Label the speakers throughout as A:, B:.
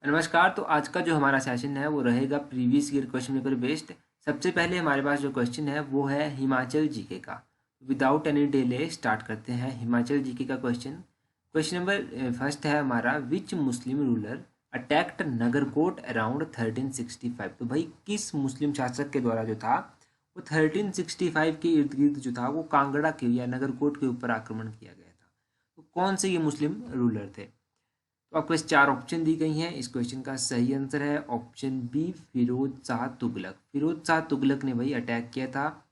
A: नमस्कार। तो आज का जो हमारा सेशन है वो रहेगा previous year question paper based. सबसे पहले हमारे पास जो क्वेश्चन है वो है हिमाचल जीके का। विदाउट एनी डिले स्टार्ट करते हैं हिमाचल जीके का क्वेश्चन। क्वेश्चन नंबर फर्स्ट है हमारा, which Muslim ruler attacked Nagarkot around 1365। तो भाई किस मुस्लिम शासक के द्वारा जो था वो 1365 के इर्द गिर्द जो था वो कांगड़ा के या नगरकोट के ऊपर आक्रमण किया गया था। तो कौन से ये मुस्लिम रूलर थे? तो आपको इस चार ऑप्शन दी गई हैं। इस क्वेश्चन का सही आंसर है ऑप्शन बी, फिरोज शाह तुगलक। फिरोज शाह तुगलक ने भाई अटैक किया था।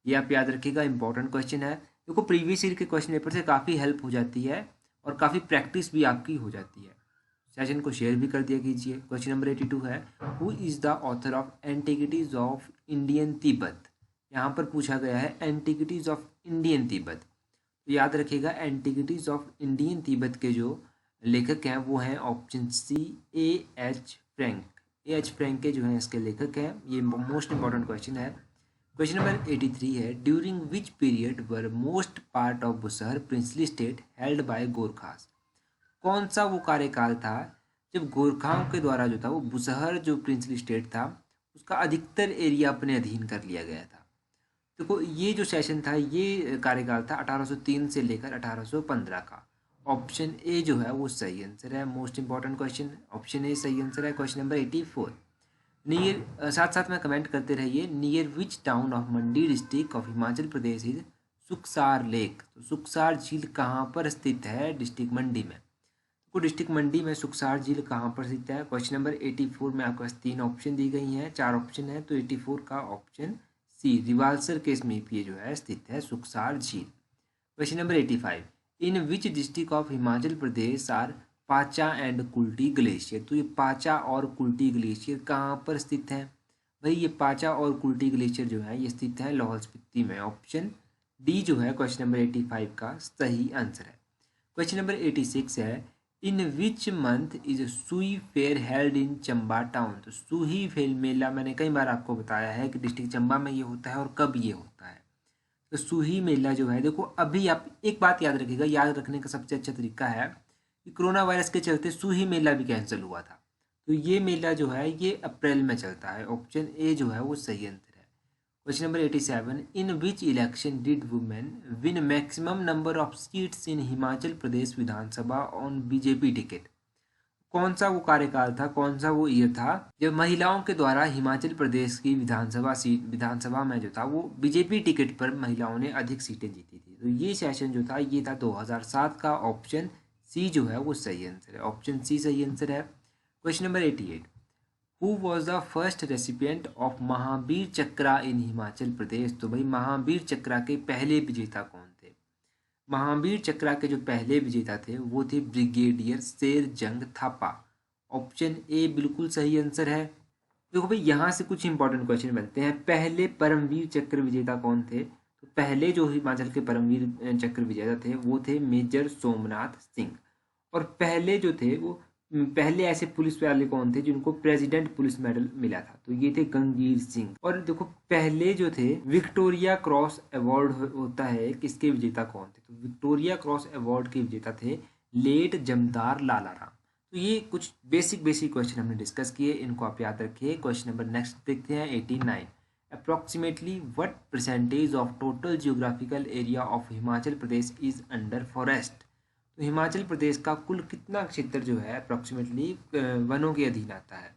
A: ये आप याद रखिएगा, इंपॉर्टेंट क्वेश्चन है। देखो प्रीवियस ईयर के क्वेश्चन पेपर से काफ़ी हेल्प हो जाती है और काफ़ी प्रैक्टिस भी आपकी हो जाती है। सेशन को शेयर भी कर दिया कीजिए। क्वेश्चन नंबर 82 है, who is the author of antiquities of Indian Tibet. यहाँ पर पूछा गया है एंटिक्विटीज ऑफ इंडियन तिब्बत। तो याद रखिएगा एंटिक्विटीज ऑफ इंडियन तिब्बत के जो लेखक हैं वो हैं option C, A H Francke. A H Francke के जो हैं इसके लेखक हैं। ये मोस्ट इंपॉर्टेंट क्वेश्चन है। क्वेश्चन नंबर 83 है, during which period were most part of Bushahr princely state held by Gorkhas. कौन सा वो कार्यकाल था जब गोरखाओं के द्वारा जो था वो बुसहर जो प्रिंसली स्टेट था उसका अधिकतर एरिया अपने अधीन कर लिया गया था। देखो ये जो सेशन था ये कार्यकाल था 1803 से लेकर 1815 का। ऑप्शन ए जो है वो सही आंसर है। Most important question, option A सही आंसर है। क्वेश्चन नंबर 84, नियर साथ साथ में कमेंट करते रहिए, near which town of Mandi district of Himachal Pradesh is Sukhsar lake. तो सुखसार झील कहाँ पर स्थित है? डिस्ट्रिक्ट मंडी में। तो डिस्ट्रिक्ट मंडी में सुखसार झील कहाँ पर स्थित है? क्वेश्चन नंबर 84 में आपके पास तीन ऑप्शन दी गई हैं, चार ऑप्शन है, तो 84 का ऑप्शन सी रिवाल्सर के समीप ये जो है स्थित है सुखसार झील। Question number 85, in which district of Himachal Pradesh are Pacha and Kulti glacier. तो ये पाचा और कुल्टी ग्लेशियर कहाँ पर स्थित है? भाई ये पाचा और कुल्टी ग्लेशियर जो है ये स्थित है लाहौल स्पीति में। ऑप्शन डी जो है क्वेश्चन नंबर 85 का सही आंसर है। क्वेश्चन नंबर 86 है, इन विच मंथ इज सुई fair held in Chamba town. तो सुई फेयर मेला मैंने कई बार आपको बताया है कि डिस्ट्रिक्ट चंबा में ये होता है और कब ये होता है। तो सुही मेला जो है, देखो अभी आप एक बात याद रखिएगा, याद रखने का सबसे अच्छा तरीका है कि कोरोना वायरस के चलते सुही मेला भी कैंसिल हुआ था। तो ये मेला जो है ये अप्रैल में चलता है। ऑप्शन ए जो है वो सही आंसर है। Question number 87, in which election did women win maximum number of seats in Himachal Pradesh Vidhan Sabha on BJP ticket. कौन सा वो कार्यकाल था, कौन सा वो ईयर था जब महिलाओं के द्वारा हिमाचल प्रदेश की विधानसभा में जो था वो बीजेपी टिकट पर महिलाओं ने अधिक सीटें जीती थी। तो ये सेशन जो था ये था 2007 का। ऑप्शन सी जो है वो सही आंसर है। ऑप्शन सी सही आंसर है। Question number 88, who was the first recipient of Mahavir Chakra in Himachal Pradesh. तो भाई महावीर चक्रा के पहले विजेता कौन थे? महावीर चक्रा के जो पहले विजेता थे वो थे ब्रिगेडियर शेर जंग थापा। ऑप्शन ए बिल्कुल सही आंसर है। देखो भाई यहाँ से कुछ इंपॉर्टेंट क्वेश्चन बनते हैं। पहले परमवीर चक्र विजेता कौन थे? तो पहले जो हिमाचल के परमवीर चक्र विजेता थे वो थे मेजर सोमनाथ सिंह। और पहले जो थे वो पहले ऐसे पुलिस वाले कौन थे जिनको प्रेसिडेंट पुलिस मेडल मिला था? तो ये थे गंगीर सिंह। और देखो पहले जो थे विक्टोरिया क्रॉस अवार्ड होता है, किसके विजेता कौन थे? तो विक्टोरिया क्रॉस अवार्ड के विजेता थे लेट जमदार लाला राम। तो ये कुछ बेसिक क्वेश्चन हमने डिस्कस किए, इनको आप याद रखिए। क्वेश्चन नंबर नेक्स्ट देखते हैं 89, approximately what percentage of total geographical area of Himachal Pradesh is under forest. तो हिमाचल प्रदेश का कुल कितना क्षेत्र जो है अप्रोक्सीमेटली वनों के अधीन आता है?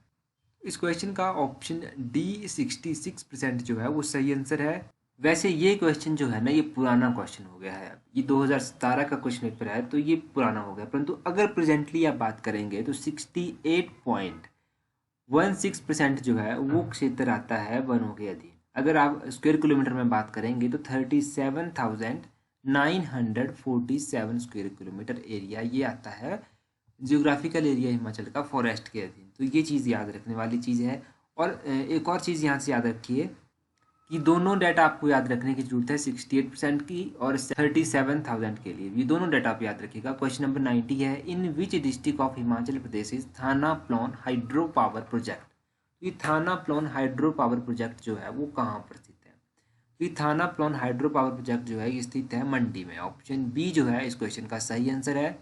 A: इस क्वेश्चन का ऑप्शन डी 66% जो है वो सही आंसर है। वैसे ये क्वेश्चन जो है ना ये पुराना क्वेश्चन हो गया है, ये 2017 का क्वेश्चन पेपर है तो ये पुराना हो गया। परंतु अगर प्रेजेंटली आप बात करेंगे तो 68.16% जो है वो क्षेत्र आता है वनों के अधीन। अगर आप स्क्वायर किलोमीटर में बात करेंगे तो 37,947 स्क्वायर किलोमीटर एरिया ये आता है जियोग्राफिकल एरिया हिमाचल का फॉरेस्ट के अधीन। तो ये चीज़ याद रखने वाली चीज़ है। और एक और चीज़ यहाँ से याद रखिए कि दोनों डाटा आपको याद रखने की जरूरत है, 68% की और 37,000 के लिए। ये दोनों डाटा आप याद रखिएगा। क्वेश्चन नंबर 90 है, in which district of Himachal Pradesh is Thana Plaun hydro power project. ये Thana Plaun hydro power project जो है वो कहाँ पर स्थित है? ये Thana Plaun hydro power project जो है ये स्थित है मंडी में। ऑप्शन बी जो है इस क्वेश्चन का सही आंसर है।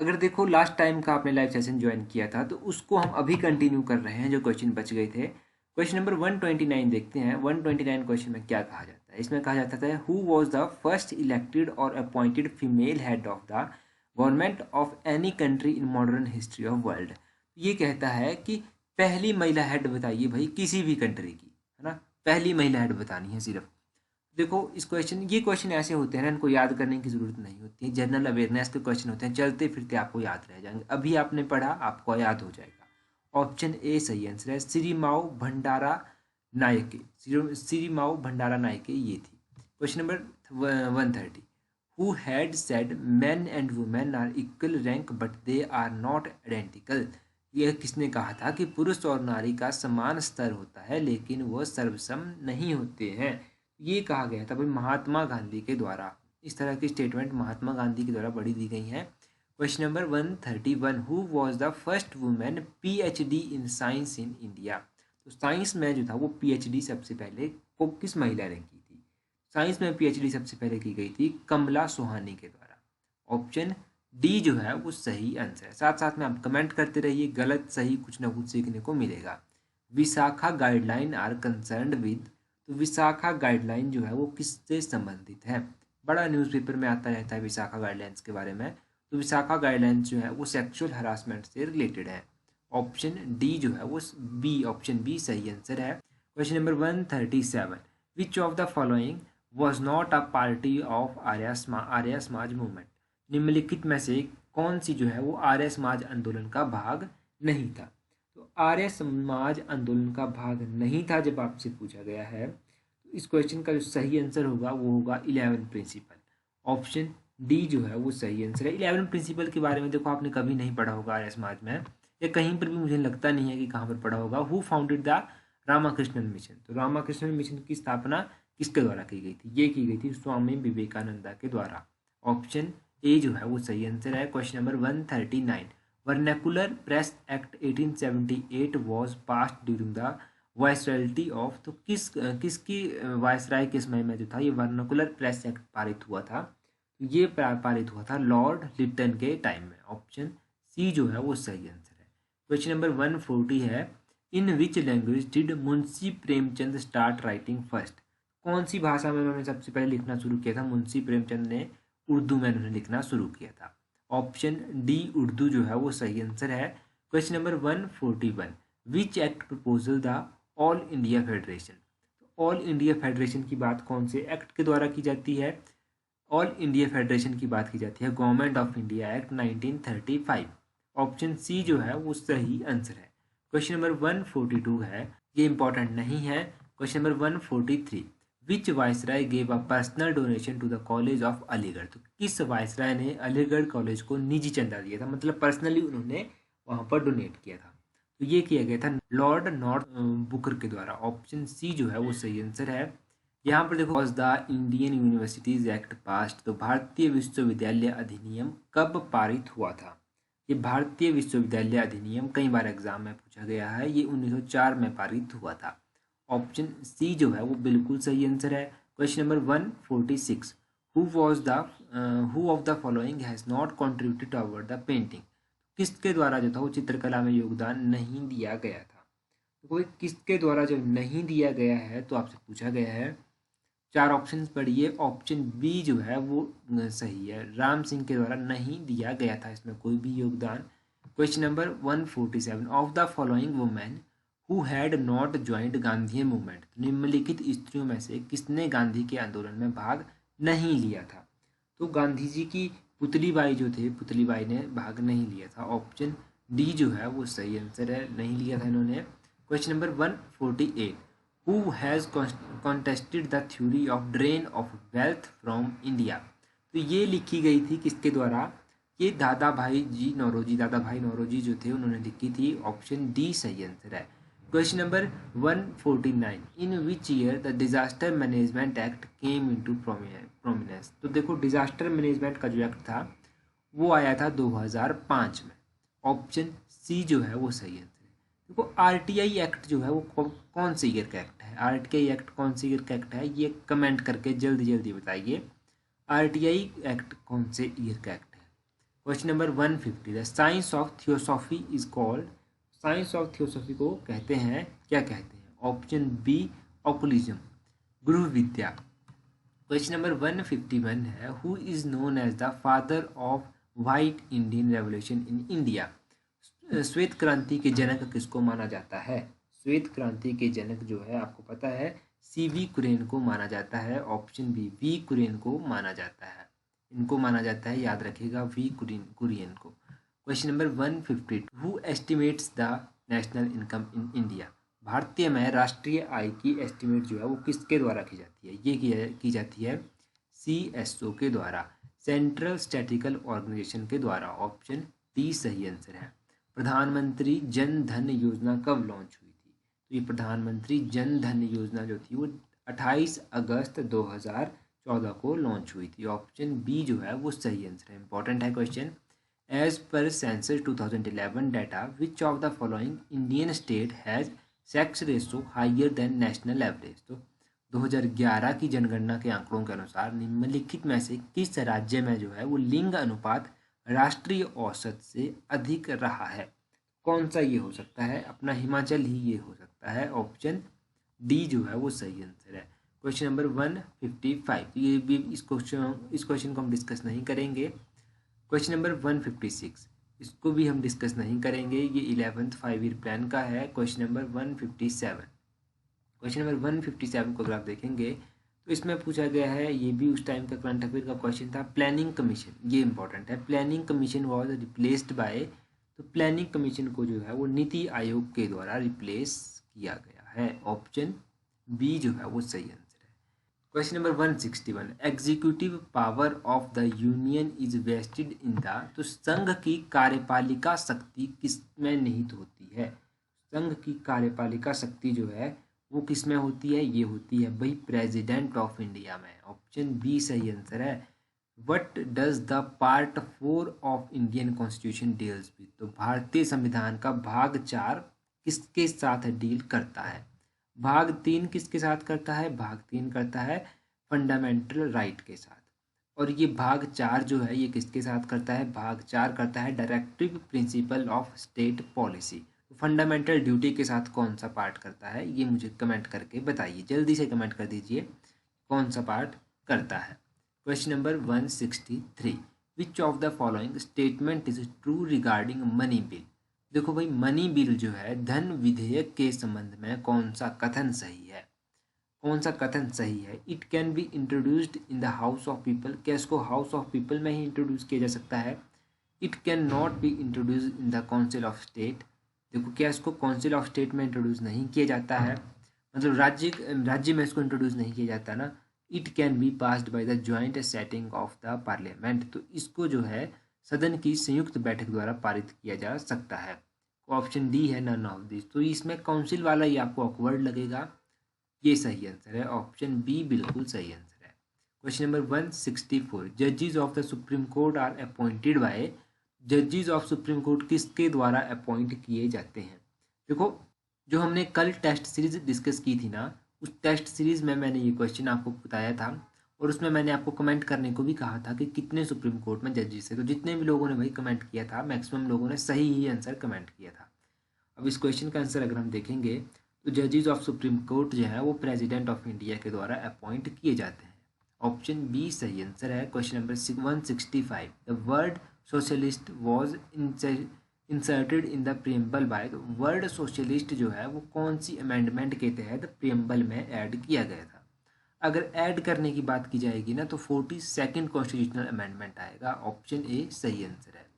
A: अगर देखो लास्ट टाइम का आपने लाइव सेशन ज्वाइन किया था तो उसको हम अभी कंटिन्यू कर रहे हैं, जो क्वेश्चन बच गए थे। क्वेश्चन नंबर 129 देखते हैं। 129 क्वेश्चन में क्या कहा जाता है। इसमें कहा जाता था who was the first elected or appointed female head of the government of any country in modern history of world. ये कहता है कि पहली महिला हेड बताइए भाई किसी भी कंट्री की, है ना, पहली महिला हेड बतानी है सिर्फ। देखो इस ये क्वेश्चन ऐसे होते हैं ना, इनको याद करने की जरूरत नहीं होती है, जनरल अवेयरनेस के क्वेश्चन होते हैं, चलते फिरते आपको याद रह जाएंगे। अभी आपने पढ़ा आपको याद हो जाएगा। ऑप्शन ए सही आंसर है, सिरिमाओ भंडारा नायके। सिरिमाओ भंडारा नायके ये थी। Question number 130, who had said men and women are equal rank but they are not identical. यह किसने कहा था कि पुरुष और नारी का समान स्तर होता है लेकिन वह सर्वसम नहीं होते हैं। ये कहा गया था भाई महात्मा गांधी के द्वारा। इस तरह की स्टेटमेंट महात्मा गांधी के द्वारा बड़ी दी गई हैं। Question number 131, who was the first women PhD in science in India. तो साइंस में जो था वो पीएचडी सबसे पहले को किस महिला ने की थी। साइंस में पीएचडी सबसे पहले की गई थी कमला सोहानी के द्वारा। ऑप्शन डी जो है वो सही आंसर है। साथ साथ में आप कमेंट करते रहिए, गलत सही कुछ ना कुछ सीखने को मिलेगा। Vishaka guideline are concerned with. तो विशाखा गाइडलाइन जो है वो किससे संबंधित है। बड़ा न्यूज़पेपर में आता रहता है विशाखा गाइडलाइंस के बारे में। तो विशाखा गाइडलाइंस जो है वो सेक्सुअल हरासमेंट से रिलेटेड है। ऑप्शन डी जो है वो बी, ऑप्शन बी सही आंसर है। Question number 137, which of the following was not a party of Arya Samaj movement. निम्नलिखित में से कौन सी जो है वो आर्य समाज आंदोलन का भाग नहीं था। तो आर्य समाज आंदोलन का भाग नहीं था जब आपसे पूछा गया है तो इस क्वेश्चन का जो सही आंसर होगा वो होगा 11 प्रिंसिपल। ऑप्शन डी जो है वो सही आंसर है। 11 प्रिंसिपल के बारे में देखो आपने कभी नहीं पढ़ा होगा आर्य समाज में, या कहीं पर भी मुझे लगता नहीं है कि कहाँ पर पढ़ा होगा। Who founded the Ramakrishnan mission. तो रामाकृष्णन मिशन की स्थापना किसके द्वारा की गई थी। ये की गई थी स्वामी विवेकानंदा के द्वारा। ऑप्शन ए जो है वो सही आंसर है। Question number 139, vernacular press act 1878 was passed during the viceroyalty of. तो किसकी वायसराय के समय में जो था ये वर्नैकुलर प्रेस एक्ट पारित हुआ था। ये पारित हुआ था लॉर्ड लिटन के टाइम में। ऑप्शन सी जो है वो सही आंसर है। क्वेश्चन नंबर 140 है, in which language did Munshi Premchand start writing first. कौन सी भाषा में उन्होंने सबसे पहले लिखना शुरू किया था। मुंशी प्रेमचंद ने उर्दू में उन्होंने लिखना शुरू किया था। ऑप्शन डी उर्दू जो है वो सही आंसर है। Question number 141, which act proposal the all India federation. All India federation की बात कौन से एक्ट के द्वारा की जाती है। ऑल इंडिया फेडरेशन की बात की जाती है government of India act 1935। Option C जो है वो सही आंसर है। क्वेश्चन नंबर 142 है, ये इंपॉर्टेंट नहीं है। Question number 143, which viceroy gave a personal donation to the college of Aligarh. तो किस वायसराय ने अलीगढ़ कॉलेज को निजी चंदा दिया था, मतलब पर्सनली उन्होंने वहां पर डोनेट किया था। तो ये किया गया था लॉर्ड नॉर्थ बुकर के द्वारा। ऑप्शन सी जो है वो सही आंसर है। यहाँ पर देखो was the Indian universities act past. तो भारतीय विश्वविद्यालय अधिनियम कब पारित हुआ था। ये भारतीय विश्वविद्यालय अधिनियम कई बार एग्जाम में पूछा गया है, ये 1904 में पारित हुआ था। ऑप्शन सी जो है वो बिल्कुल सही आंसर है। Question number 146, who of the following has not contributed toward the painting. किसके द्वारा जो था वो चित्रकला में योगदान नहीं दिया गया था। तो कोई किसके द्वारा जब नहीं दिया गया है तो आपसे पूछा गया है, चार ऑप्शन पढ़िए। ऑप्शन बी जो है वो सही है, राम सिंह के द्वारा नहीं दिया गया था इसमें कोई भी योगदान। Question number 147, of the following women who had not joint Gandhi movement. निम्नलिखित स्त्रियों में से किसने गांधी के आंदोलन में भाग नहीं लिया था। तो गांधी जी की पुतली बाई जो थे, पुतली बाई ने भाग नहीं लिया था। ऑप्शन डी जो है वो सही आंसर है, नहीं लिया था इन्होंने। Question number 148, who has contested the theory of drain of wealth from India. तो ये लिखी गई थी किसके द्वारा, ये दादा भाई नौरोजी जो थे उन्होंने लिखी थी। ऑप्शन डी सही आंसर है। Question number 149, in which year the disaster management act came into prominence. तो देखो डिजास्टर मैनेजमेंट का जो एक्ट था वो आया था 2005 में। ऑप्शन सी जो है वो सही आंसर है। देखो आरटीआई एक्ट जो है वो कौन से ईयर का एक्ट है। आरटीआई एक्ट कौन से ईयर का एक्ट है ये कमेंट करके जल्दी जल्दी बताइए। आरटीआई एक्ट कौन से ईयर का एक्ट है। Question number 150, the science of theosophy is called, science of theosophy को कहते हैं, क्या कहते हैं? ऑप्शन बी ऑकुलिज्म, गृह विद्या। क्वेश्चन नंबर 151 है, who is known as the father of white Indian revolution in India? श्वेत क्रांति के जनक किसको माना जाता है? श्वेत क्रांति के जनक जो है आपको पता है सीवी कुरेन को माना जाता है। ऑप्शन बी वी कुरेन को माना जाता है, इनको माना जाता है, याद रखिएगा वी कुरियन को। Question number 152, who estimates the national income in India? भारतीय में राष्ट्रीय आय की एस्टिमेट जो है वो किसके द्वारा की जाती है? ये की जाती है CSO के द्वारा, सेंट्रल स्टैटिकल ऑर्गेनाइजेशन के द्वारा। ऑप्शन डी सही आंसर है। प्रधानमंत्री जन धन योजना कब लॉन्च हुई थी? तो ये प्रधानमंत्री जन धन योजना जो थी वो 28 अगस्त 2014 को लॉन्च हुई थी। ऑप्शन बी जो है वो सही आंसर है। इंपॉर्टेंट है question. As per census 2011 data which of the following Indian state has sex ratio higher than national average? तो 2011 की जनगणना के आंकड़ों के अनुसार निम्नलिखित में से किस राज्य में जो है वो लिंग अनुपात राष्ट्रीय औसत से अधिक रहा है? कौन सा ये हो सकता है? अपना हिमाचल ही ये हो सकता है। ऑप्शन डी जो है वो सही आंसर है। क्वेश्चन नंबर 155, ये भी इस क्वेश्चन को हम डिस्कस नहीं करेंगे। क्वेश्चन नंबर 156, इसको भी हम डिस्कस नहीं करेंगे, ये 11th 5 ईयर प्लान का है। क्वेश्चन नंबर 157, क्वेश्चन नंबर 157 को अगर आप देखेंगे तो इसमें पूछा गया है, ये भी उस टाइम का करंट अफेयर का क्वेश्चन था, प्लानिंग कमीशन, ये इंपॉर्टेंट है। Planning commission was replaced by, तो प्लानिंग कमीशन को जो है वो नीति आयोग के द्वारा रिप्लेस किया गया है। ऑप्शन बी जो है वो सही आंसर है। Question number 161, executive power of the union is vested in the, तो संघ की कार्यपालिका शक्ति किसमें निहित होती है? संघ की कार्यपालिका शक्ति जो है वो किस में होती है? ये होती है भाई प्रेसिडेंट ऑफ इंडिया में। ऑप्शन बी सही आंसर है। What does the part 4 of Indian constitution deals with, तो भारतीय संविधान का भाग 4 किसके साथ डील करता है? भाग 3 किसके साथ करता है? भाग 3 करता है फंडामेंटल राइट के साथ। और ये भाग 4 जो है ये किसके साथ करता है? भाग 4 करता है directive principle of state policy. Fundamental duty के साथ कौन सा पार्ट करता है? ये मुझे कमेंट करके बताइए, जल्दी से कमेंट कर दीजिए कौन सा पार्ट करता है। Question number 163, which of the following statement is true regarding money bill? देखो भाई मनी बिल जो है धन विधेयक के संबंध में कौन सा कथन सही है? कौन सा कथन सही है? It can be introduced in the house of people, क्या इसको हाउस ऑफ पीपल में ही इंट्रोड्यूस किया जा सकता है? It can not be introduce in the council of state, देखो क्या इसको काउंसिल ऑफ स्टेट में इंट्रोड्यूस नहीं किया जाता है, मतलब राज्य में इसको इंट्रोड्यूस नहीं किया जाता ना। It can be passed by the joint setting of the parliament, तो इसको जो है सदन की संयुक्त बैठक द्वारा पारित किया जा सकता है। ऑप्शन डी है नन ऑफ दिस, तो इसमें काउंसिल वाला ये आपको ऑकवर्ड लगेगा, ये सही आंसर है। ऑप्शन बी बिल्कुल सही आंसर है। क्वेश्चन नंबर 164, जजेस of the supreme court are appointed by, जजेस ऑफ सुप्रीम कोर्ट किसके द्वारा अपॉइंट किए जाते हैं? देखो जो हमने कल टेस्ट सीरीज डिस्कस की थी ना, उस टेस्ट सीरीज में मैंने ये क्वेश्चन आपको बताया था और उसमें मैंने आपको कमेंट करने को भी कहा था कि कितने सुप्रीम कोर्ट में जजेस है। तो जितने भी लोगों ने भाई कमेंट किया था मैक्सिमम लोगों ने सही ही आंसर कमेंट किया था। अब इस क्वेश्चन का आंसर अगर हम देखेंगे तो जजेस ऑफ सुप्रीम कोर्ट जो है वो प्रेसिडेंट ऑफ इंडिया के द्वारा अपॉइंट किए जाते हैं। ऑप्शन बी सही आंसर है। Question number 165, the word socialist was inserted in the preamble by, तो वर्ड सोशलिस्ट जो है वो कौन सी अमेंडमेंट के तहत प्रियम्बल में ऐड किया गया था? अगर ऐड करने की बात की जाएगी ना तो 42nd कॉन्स्टिट्यूशनल अमेंडमेंट आएगा। ऑप्शन ए सही आंसर है।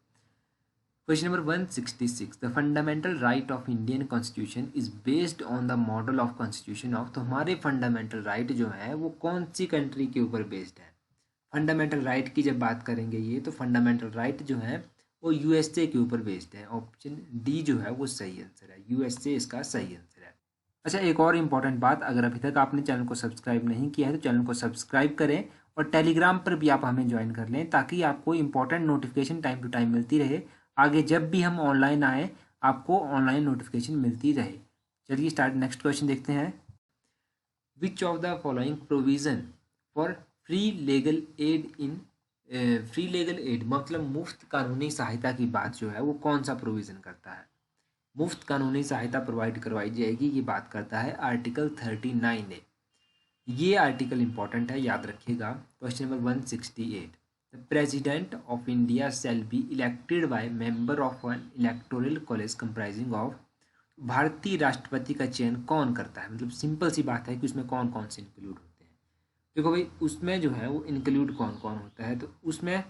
A: Question number 166, the fundamental right of Indian constitution is based on the model of constitution of, तो हमारे फंडामेंटल राइट जो है वो कौन सी कंट्री के ऊपर बेस्ड है? फंडामेंटल राइट की जब बात करेंगे ये तो फंडामेंटल राइट जो है वो यूएसए के ऊपर बेस्ड है। ऑप्शन डी जो है वो सही आंसर है, यूएसए इसका सही आंसर है। अच्छा एक और इम्पॉर्टेंट बात, अगर अभी तक आपने चैनल को सब्सक्राइब नहीं किया है तो चैनल को सब्सक्राइब करें और टेलीग्राम पर भी आप हमें ज्वाइन कर लें ताकि आपको important notification time to time मिलती रहे, आगे जब भी हम ऑनलाइन आए आपको ऑनलाइन नोटिफिकेशन मिलती रहे। चलिए स्टार्ट नेक्स्ट क्वेश्चन देखते हैं। विच of the following provision for free legal aid in free legal aid मतलब मुफ्त कानूनी सहायता की बात जो है वो कौन सा प्रोविज़न करता है? मुफ्त कानूनी सहायता प्रोवाइड करवाई जाएगी, ये बात करता है आर्टिकल 39A। ये आर्टिकल इंपॉर्टेंट है, याद रखिएगा। Question number 168, the president of India shall be elected by member of N electoral college comprising of. भारतीय राष्ट्रपति का चयन कौन करता है? मतलब सिंपल सी बात है कि उसमें कौन कौन से इंक्लूड होते हैं। देखो भाई, उसमें जो है वो इंक्लूड कौन कौन होता है, तो उसमें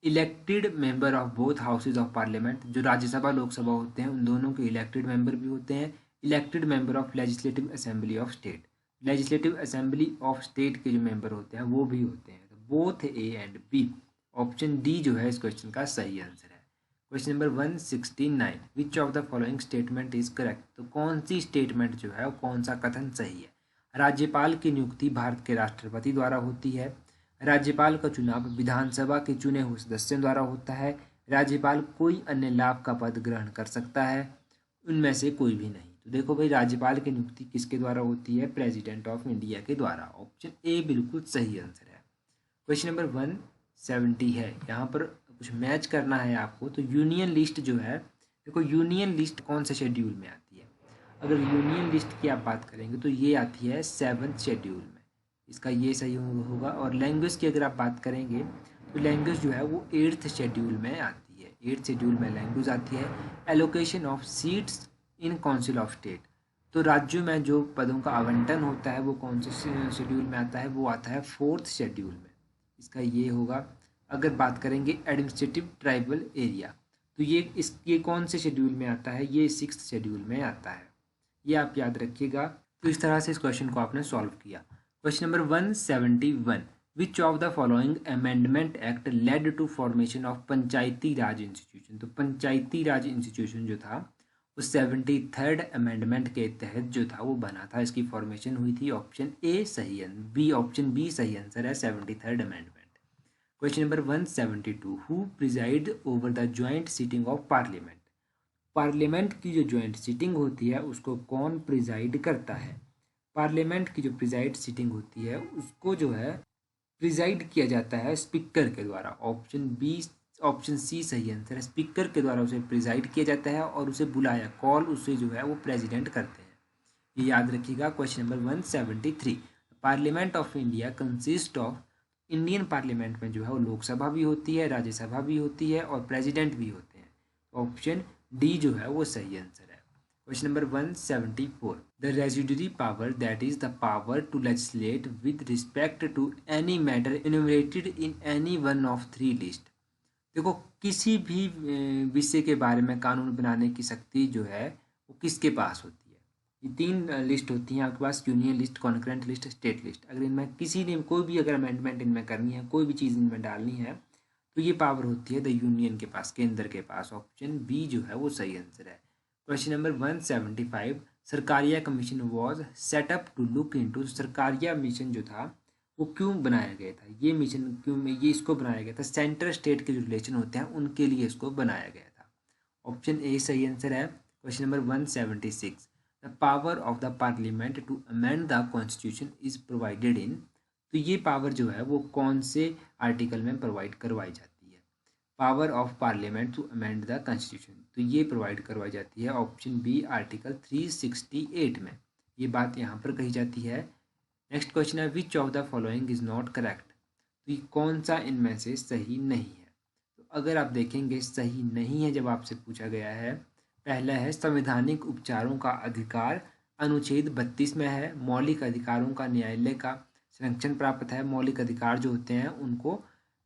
A: elected member of both houses of parliament, जो राज्यसभा लोकसभा होते हैं उन दोनों के इलेक्टेड मेंबर भी होते हैं। Elected member of legislative assembly of state, legislative assembly of state के जो मेंबर होते हैं वो भी होते हैं। तो both A and B, option D जो है इस क्वेश्चन का सही आंसर है। Question number 169, which of the following statement is correct? तो कौन सी स्टेटमेंट जो है कौन सा कथन सही है? राज्यपाल की नियुक्ति भारत के राष्ट्रपति द्वारा होती है। राज्यपाल का चुनाव विधानसभा के चुने हुए सदस्यों द्वारा होता है। राज्यपाल कोई अन्य लाभ का पद ग्रहण कर सकता है, उनमें से कोई भी नहीं। तो देखो भाई, राज्यपाल की नियुक्ति किसके द्वारा होती है? प्रेसिडेंट ऑफ इंडिया के द्वारा। ऑप्शन ए बिल्कुल सही आंसर है। क्वेश्चन नंबर 170 है, यहाँ पर कुछ मैच करना है आपको। तो यूनियन लिस्ट जो है, देखो यूनियन लिस्ट कौन से शेड्यूल में आती है? अगर यूनियन लिस्ट की आप बात करेंगे तो ये आती है 7th शेड्यूल में, इसका ये सही होगा। और लैंग्वेज की अगर आप बात करेंगे तो लैंग्वेज जो है वो 8th शेड्यूल में आती है। 8th शेड्यूल में लैंग्वेज आती है। Allocation of seats in council of state, तो राज्यों में जो पदों का आवंटन होता है वो कौन से शेड्यूल में आता है? वो आता है 4th शेड्यूल में, इसका ये होगा। अगर बात करेंगे एडमिनिस्ट्रेटिव ट्राइबल एरिया, तो ये कौन से शेड्यूल में आता है? ये 6th शेड्यूल में आता है, ये आप याद रखिएगा। तो इस तरह से इस क्वेश्चन को आपने सॉल्व किया। Question number 171, which of the following amendment act led to formation of Panchayati Raj institution? तो पंचायती राज इंस्टीट्यूशन जो था वो 73rd अमेंडमेंट के तहत जो था वो बना था, इसकी फॉर्मेशन हुई थी। ऑप्शन ए सही, ऑप्शन बी सही आंसर है, 73rd amendment. Question number 172, who presided over the joint sitting of parliament? Parliament की जो ज्वाइंट सीटिंग होती है उसको कौन प्रिजाइड करता है? पार्लियामेंट की जो प्रिजाइड सीटिंग होती है उसको जो है प्रिजाइड किया जाता है स्पीकर के द्वारा। ऑप्शन सी सही आंसर है, स्पीकर के द्वारा उसे प्रिजाइड किया जाता है और उसे बुलाया, कॉल उसे जो है वो प्रेसिडेंट करते हैं, ये याद रखिएगा। Question number 173, parliament of India consist of, Indian parliament में जो है वो लोकसभा भी होती है, राज्यसभा भी होती है और प्रेसिडेंट भी होते हैं। ऑप्शन डी जो है वो सही आंसर है। Question number 174, the residuary power that is the power to legislate with respect to any matter enumerated in any one of 3 list. देखो, किसी भी विषय के बारे में कानून बनाने की शक्ति जो है वो किसके पास होती है? ये 3 लिस्ट होती हैं आपके पास, union list, concurrent list, state list. अगर इनमें किसी ने कोई भी अगर अमेंडमेंट इनमें करनी है, कोई भी चीज़ इनमें डालनी है, तो ये पावर होती है द यूनियन के पास, केंद्र के पास। ऑप्शन बी जो है वो सही आंसर है। Question number 175, Sarkaria commission was set up to look into, Sarkaria mission जो था वो क्यों बनाया गया था? ये मिशन क्यों, ये इसको बनाया गया था, सेंटर स्टेट के जो रिलेशन होते हैं उनके लिए इसको बनाया गया था। ऑप्शन ए सही आंसर है। Question number 176, the power of the parliament to amend the constitution is provided in, तो ये पावर जो है वो कौन से आर्टिकल में प्रोवाइड करवाई जाती है? Power of parliament to amend the constitution, तो ये प्रोवाइड करवाई जाती है ऑप्शन बी आर्टिकल 368 में, ये बात यहाँ पर कही जाती है। नेक्स्ट क्वेश्चन है, विच of the following is not correct? तो ये कौन सा इनमें से सही नहीं है? तो अगर आप देखेंगे सही नहीं है जब आपसे पूछा गया है, पहला है संवैधानिक उपचारों का अधिकार, अनुच्छेद 32 में है। मौलिक अधिकारों का न्यायालय का संरक्षण प्राप्त है, मौलिक अधिकार जो होते हैं उनको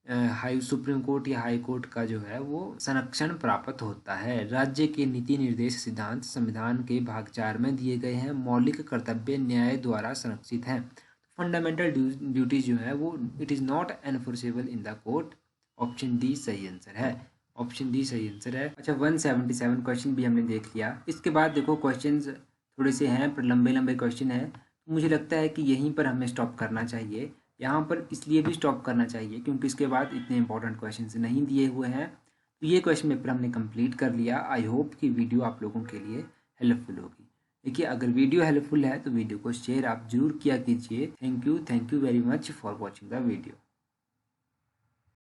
A: सुप्रीम कोर्ट या हाई कोर्ट का जो है वो संरक्षण प्राप्त होता है। राज्य के नीति निर्देश सिद्धांत संविधान के भाग 4 में दिए गए हैं। मौलिक कर्तव्य न्याय द्वारा संरक्षित हैं। फंडामेंटल ड्यूटीज जो है वो it is not enforceable in the court. Option D सही आंसर है, ऑप्शन डी सही आंसर है। अच्छा, 177 क्वेश्चन भी हमने देख लिया। इसके बाद देखो क्वेश्चन थोड़े से हैं पर लंबे लंबे क्वेश्चन हैं, तो मुझे लगता है कि यहीं पर हमें स्टॉप करना चाहिए। यहाँ पर इसलिए भी स्टॉप करना चाहिए क्योंकि इसके बाद इतने इंपॉर्टेंट क्वेश्चन नहीं दिए हुए हैं। तो ये क्वेश्चन पेपर हमने कंप्लीट कर लिया। आई होप कि वीडियो आप लोगों के लिए हेल्पफुल होगी। देखिए, अगर वीडियो हेल्पफुल है तो वीडियो को शेयर आप जरूर किया कीजिए। Thank you very much for watching the video.